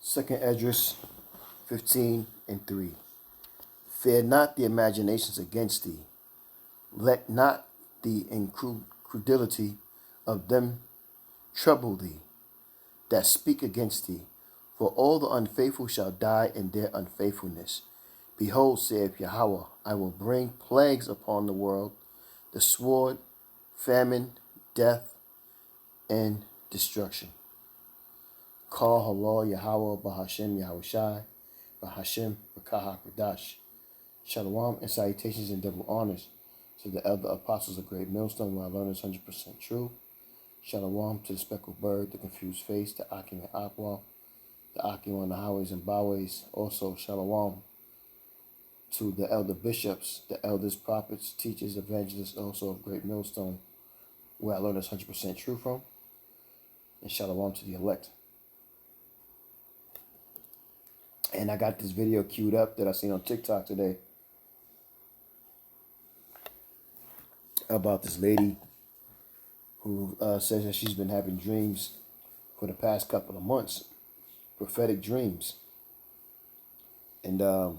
2nd Esdras 15:3. Fear not the imaginations against thee. Let not the incredulity of them trouble thee that speak against thee. For all the unfaithful shall die in their unfaithfulness. Behold, saith Yahweh, I will bring plagues upon the world, the sword, famine, death, and destruction. Call halal Yahweh Bahashem Yahushai, Bahashem Bakaha Kodash. Shalom and salutations and double honors to the elder apostles of Great Millstone, where I learn is 100% true. Shalom to the speckled bird, the confused face, the Akim and Aqua, the Akim on the highways and byways. Also, shalom to the elder bishops, the elders, prophets, teachers, evangelists, also of Great Millstone, where I learn is 100% true from. And shalom to the elect. And I got this video queued up that I seen on TikTok today about this lady who says that she's been having dreams for the past couple of months, prophetic dreams. And I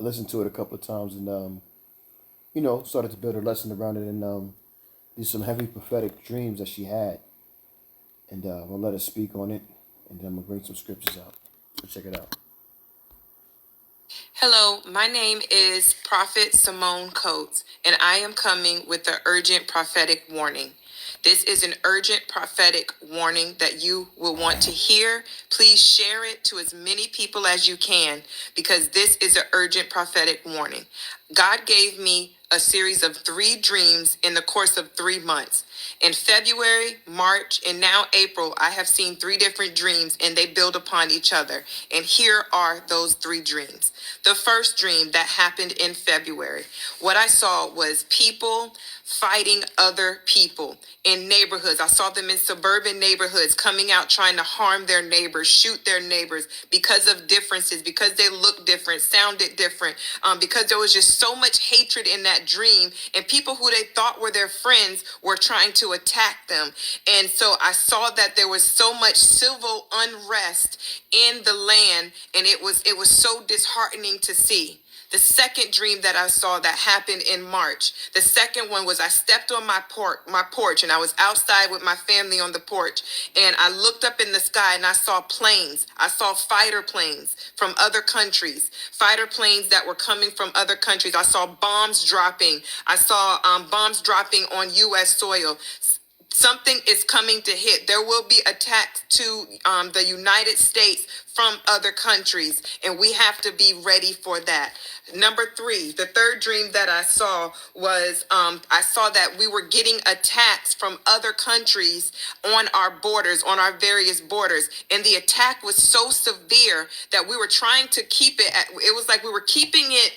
listened to it a couple of times and, started to build a lesson around it. And these some heavy prophetic dreams that she had. And I'll let her speak on it. And then I'm going to bring some scriptures out. So check it out. Hello, my name is Prophet Simone Coates, and I am coming with the urgent prophetic warning. This is an urgent prophetic warning that you will want to hear. Please share it to as many people as you can, because this is an urgent prophetic warning. God gave me a series of 3 dreams in the course of 3 months. In February, March, and now April, I have seen 3 different dreams, and they build upon each other. And here are those 3 dreams. The first dream that happened in February, what I saw was people fighting other people in neighborhoods. I saw them in suburban neighborhoods coming out trying to harm their neighbors, shoot their neighbors because of differences, because they looked different, sounded different, because there was just so much hatred in that dream, and people who they thought were their friends were trying to attack them. And so I saw that there was so much civil unrest in the land, and it was so disheartening to see. The second dream that I saw that happened in March, the second one was I stepped on my porch and I was outside with my family on the porch, and I looked up in the sky and I saw planes. I saw fighter planes from other countries, fighter planes that were coming from other countries. I saw bombs dropping. I saw bombs dropping on U.S. soil. Something is coming to hit. There will be attacks to the United States from other countries, and we have to be ready for that. Number 3, the third dream that I saw was I saw that we were getting attacks from other countries on our borders, on our various borders, and the attack was so severe that we were trying to keep it it was like we were keeping it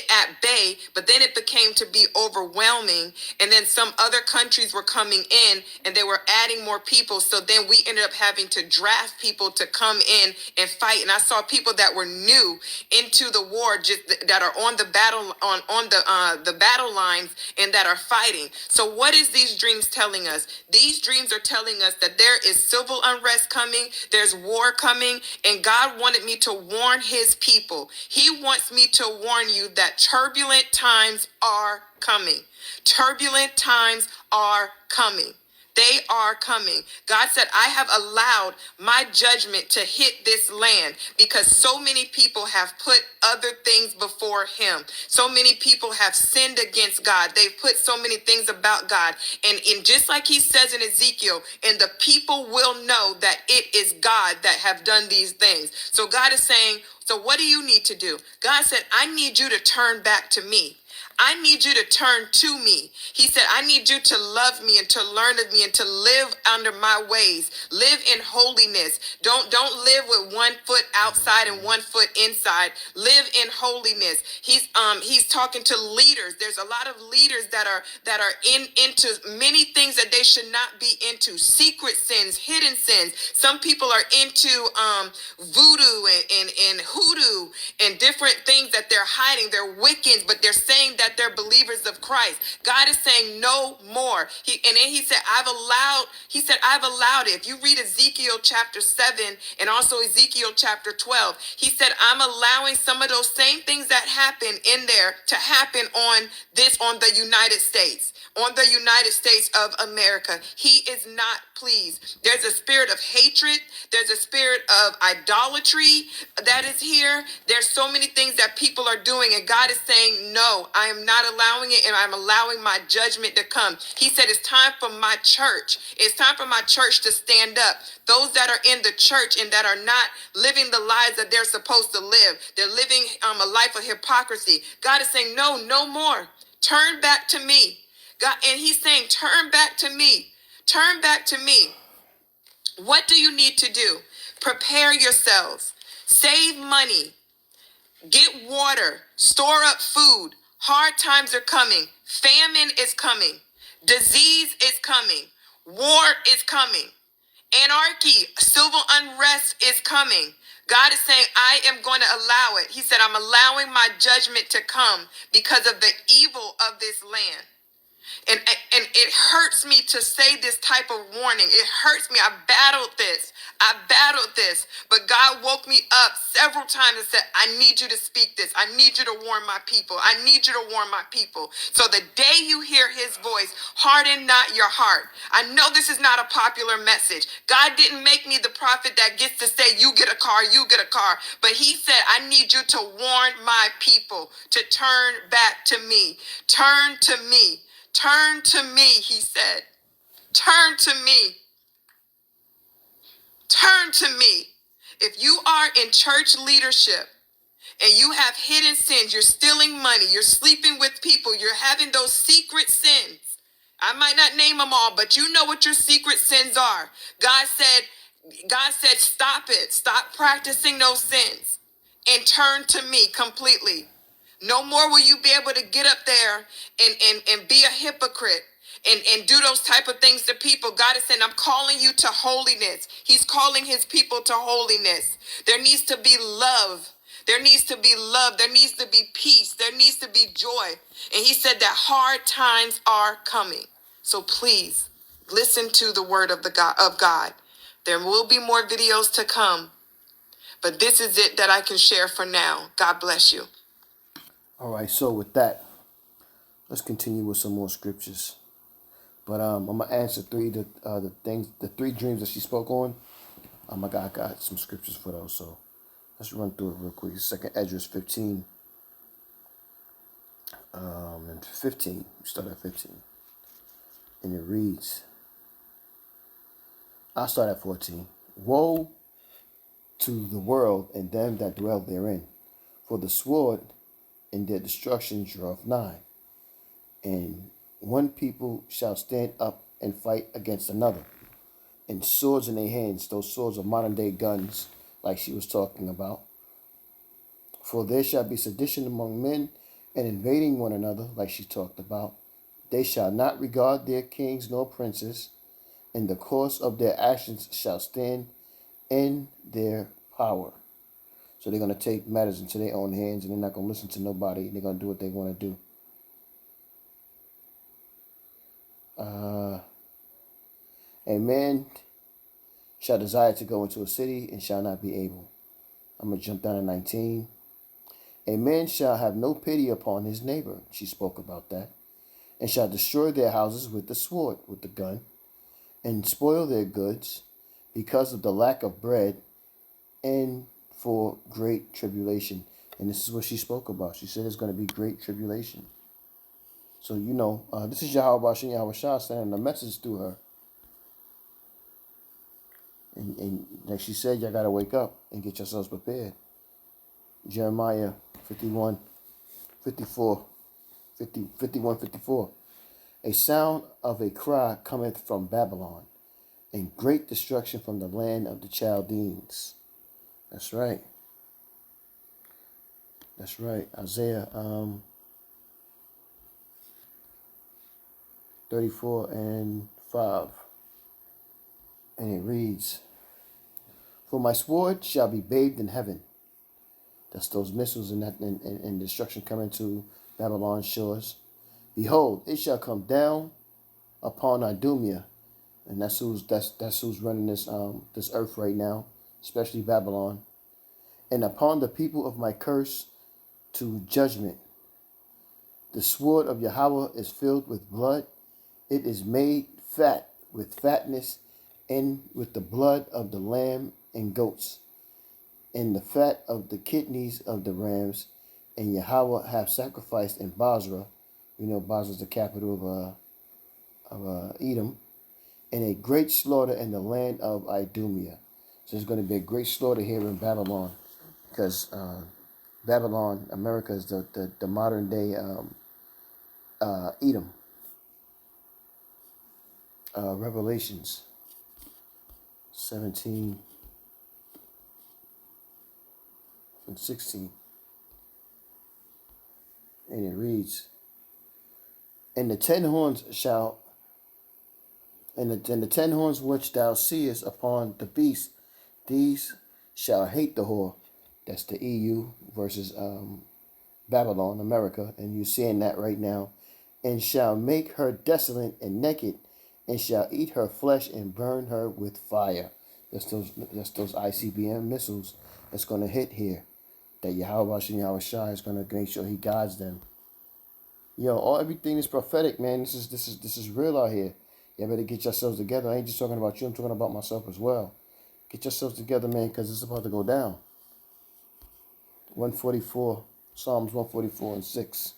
at bay, but then it became to be overwhelming. And then some other countries were coming in and they were adding more people. So then we ended up having to draft people to come in and fight. And I saw people that were new into the war, just that are on the battle the battle lines and that are fighting. So what is these dreams telling us? These dreams are telling us that there is civil unrest coming, there's war coming, and God wanted me to warn his people. He wants me to warn you that turbulent times are coming. Turbulent times are coming. They are coming. God said, I have allowed my judgment to hit this land because so many people have put other things before him. So many people have sinned against God. They've put so many things about God. And just like he says in Ezekiel, and the people will know that it is God that have done these things. So God is saying, so what do you need to do? God said, I need you to turn back to me. I need you to turn to me. He said, I need you to love me and to learn of me and to live under my ways. Live in holiness. Don't live with one foot outside and one foot inside. Live in holiness. He's talking to leaders. There's a lot of leaders that are into many things that they should not be into. Secret sins, hidden sins. Some people are into voodoo and hoodoo and different things that they're hiding. They're Wiccans, but they're saying that that they're believers of Christ. God is saying no more. And then he said, I've allowed it. If you read Ezekiel chapter 7 and also Ezekiel chapter 12, he said, I'm allowing some of those same things that happen in there to happen on the United States. On the United States of America. He is not pleased. There's a spirit of hatred. There's a spirit of idolatry that is here. There's so many things that people are doing, and God is saying, no, I am not allowing it, and I'm allowing my judgment to come. He said, it's time for my church. It's time for my church to stand up. Those that are in the church and that are not living the lives that they're supposed to live. They're living a life of hypocrisy. God is saying, no, no more. Turn back to me. God, and he's saying, turn back to me. Turn back to me. What do you need to do? Prepare yourselves. Save money. Get water. Store up food. Hard times are coming. Famine is coming. Disease is coming. War is coming. Anarchy, civil unrest is coming. God is saying, I am going to allow it. He said, I'm allowing my judgment to come because of the evil of this land. And it hurts me to say this type of warning. It hurts me. I battled this. But God woke me up several times and said, I need you to speak this. I need you to warn my people. I need you to warn my people. So the day you hear his voice, harden not your heart. I know this is not a popular message. God didn't make me the prophet that gets to say, you get a car, you get a car. But he said, I need you to warn my people to turn back to me. Turn to me. Turn to me, he said. Turn to me. Turn to me. If you are in church leadership and you have hidden sins, you're stealing money, you're sleeping with people, you're having those secret sins. I might not name them all, but you know what your secret sins are. God said, stop it. Stop practicing those sins and turn to me completely. No more will you be able to get up there and be a hypocrite and do those type of things to people. God is saying, I'm calling you to holiness. He's calling his people to holiness. There needs to be love. There needs to be love. There needs to be peace. There needs to be joy. And he said that hard times are coming. So please listen to the word of God. There will be more videos to come, but this is it that I can share for now. God bless you. All right, so with that, let's continue with some more scriptures. But I'm gonna answer the three dreams that she spoke on. I got some scriptures for those, so let's run through it real quick. Second Esdras 15, and 15. We start at 15, and it reads. I'll start at 14. Woe to the world and them that dwell therein, for the sword and their destruction draweth nigh, and one people shall stand up and fight against another, and swords in their hands, those swords of modern day guns, like she was talking about. For there shall be sedition among men, and invading one another, like she talked about. They shall not regard their kings nor princes, and the course of their actions shall stand in their power. So they're going to take matters into their own hands, and they're not going to listen to nobody. They're going to do what they want to do. A man shall desire to go into a city and shall not be able. I'm going to jump down to 19. A man shall have no pity upon his neighbor. She spoke about that. And shall destroy their houses with the sword, with the gun, and spoil their goods because of the lack of bread and for great tribulation. And this is what she spoke about. She said there's going to be great tribulation. So, this is Yahweh Shah sending the message through her. And like she said, y'all got to wake up and get yourselves prepared. Jeremiah 51, 54, 51, 54. A sound of a cry cometh from Babylon, and great destruction from the land of the Chaldeans. That's right. That's right. Isaiah 34 and 5. And it reads, for my sword shall be bathed in heaven. That's those missiles and destruction coming to Babylon's shores. Behold, it shall come down upon Idumea, and that's who's running this earth right now, especially Babylon, and upon the people of my curse to judgment. The sword of Yahweh is filled with blood; it is made fat with fatness, and with the blood of the lamb and goats, and the fat of the kidneys of the rams. And Yahweh have sacrificed in Basra. You know, Basra is the capital of Edom, and a great slaughter in the land of Idumea. So there's going to be a great slaughter here in Babylon, because Babylon, America, is the modern day Edom. Revelations 17 and 16. And it reads, And the 10 horns shall, and the 10 horns which thou seest upon the beast, these shall hate the whore. That's the EU versus Babylon, America, and you're seeing that right now. And shall make her desolate and naked, and shall eat her flesh and burn her with fire. That's those ICBM missiles that's going to hit here. That Yahweh Shai is going to make sure he guides them. Yo, everything is prophetic, man. This is real out here. You better get yourselves together. I ain't just talking about you. I'm talking about myself as well. Get yourselves together, man, because it's about to go down. 144, Psalms 144 and 6.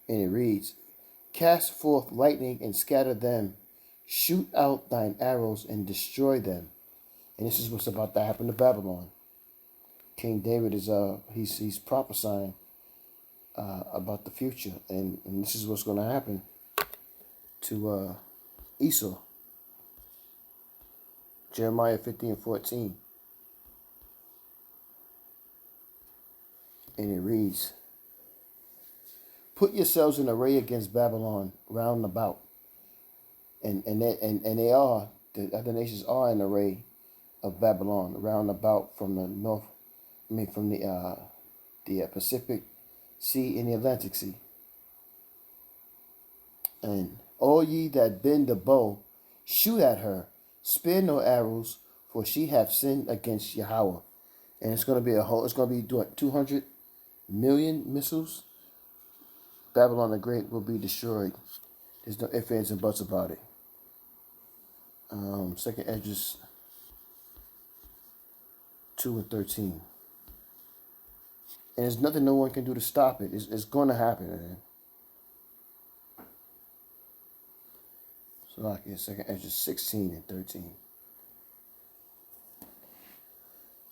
And it reads, Cast forth lightning and scatter them. Shoot out thine arrows and destroy them. And this is what's about to happen to Babylon. King David is he's prophesying about the future, and this is what's going to happen to Esau. Jeremiah 15 and 14. And it reads, Put yourselves in array against Babylon round about. And they are, the other nations are in array of Babylon round about from the north, from the Pacific Sea and the Atlantic Sea. And all ye that bend the bow, shoot at her, spare no arrows, for she hath sinned against Yahweh. And it's going to be it's going to be 200 million missiles. Babylon the Great will be destroyed. There's no ifs, ands, and buts about it. Second Edges 2 and 13. And there's nothing no one can do to stop it. It's going to happen, man. So like Second Edges 16 and 13.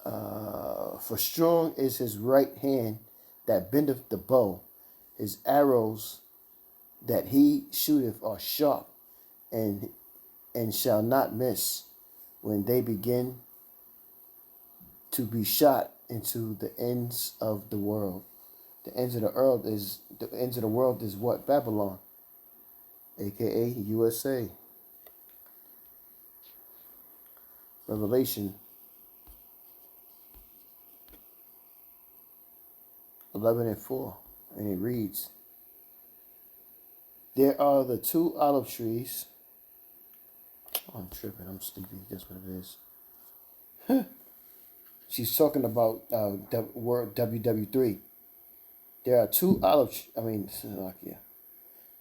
For strong is his right hand that bendeth the bow. His arrows that he shooteth are sharp, and shall not miss when they begin to be shot into the ends of the world. The ends of the world is what? Babylon, aka USA. Revelation 11 and 4, and it reads, There are the 2 olive trees. Oh, I'm tripping. I'm sleepy. That's what it is. She's talking about the word WW3. There are 2 yeah.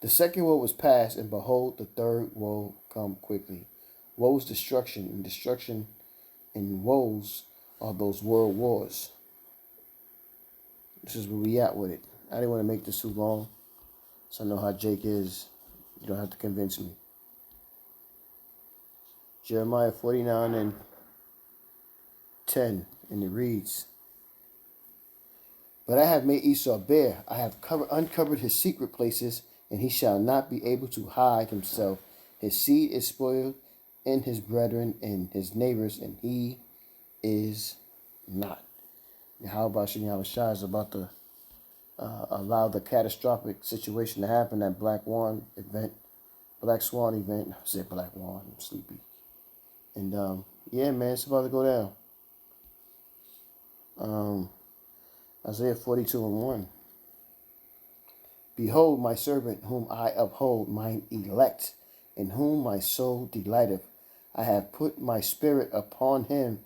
The second woe was past, and behold, the third woe come quickly. Woe is destruction, and destruction and woes are those world wars. This is where we at with it. I didn't want to make this too long, so I know how Jake is. You don't have to convince me. Jeremiah 49 and 10, and it reads, But I have made Esau bare. I have uncovered his secret places, and he shall not be able to hide himself. His seed is spoiled, and his brethren, and his neighbors, and he is not. And how about Yahweh Shai is about to allow the catastrophic situation to happen, that Black Swan event. I said Black Swan, I'm sleepy. And yeah, man, it's about to go down. Isaiah 42:1. Behold my servant whom I uphold, mine elect, in whom my soul delighteth. I have put my spirit upon him.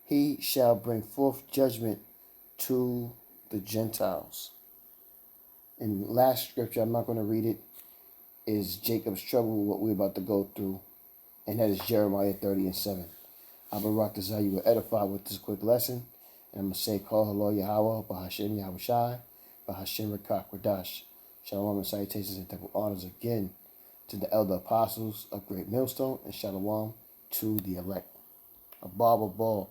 He shall bring forth judgment to the Gentiles. And last scripture, I'm not going to read it, is Jacob's trouble, what we're about to go through. And that is Jeremiah 30:7. Abba Rock desire you will edify with this quick lesson. And I'm going to say, call hello Yahweh, Bahashem Yahweh Shai, Bahashem Rakak Radash. Shalom and salutations and double honors again to the elder apostles of Great Millstone, and shalom to the elect. A Ball.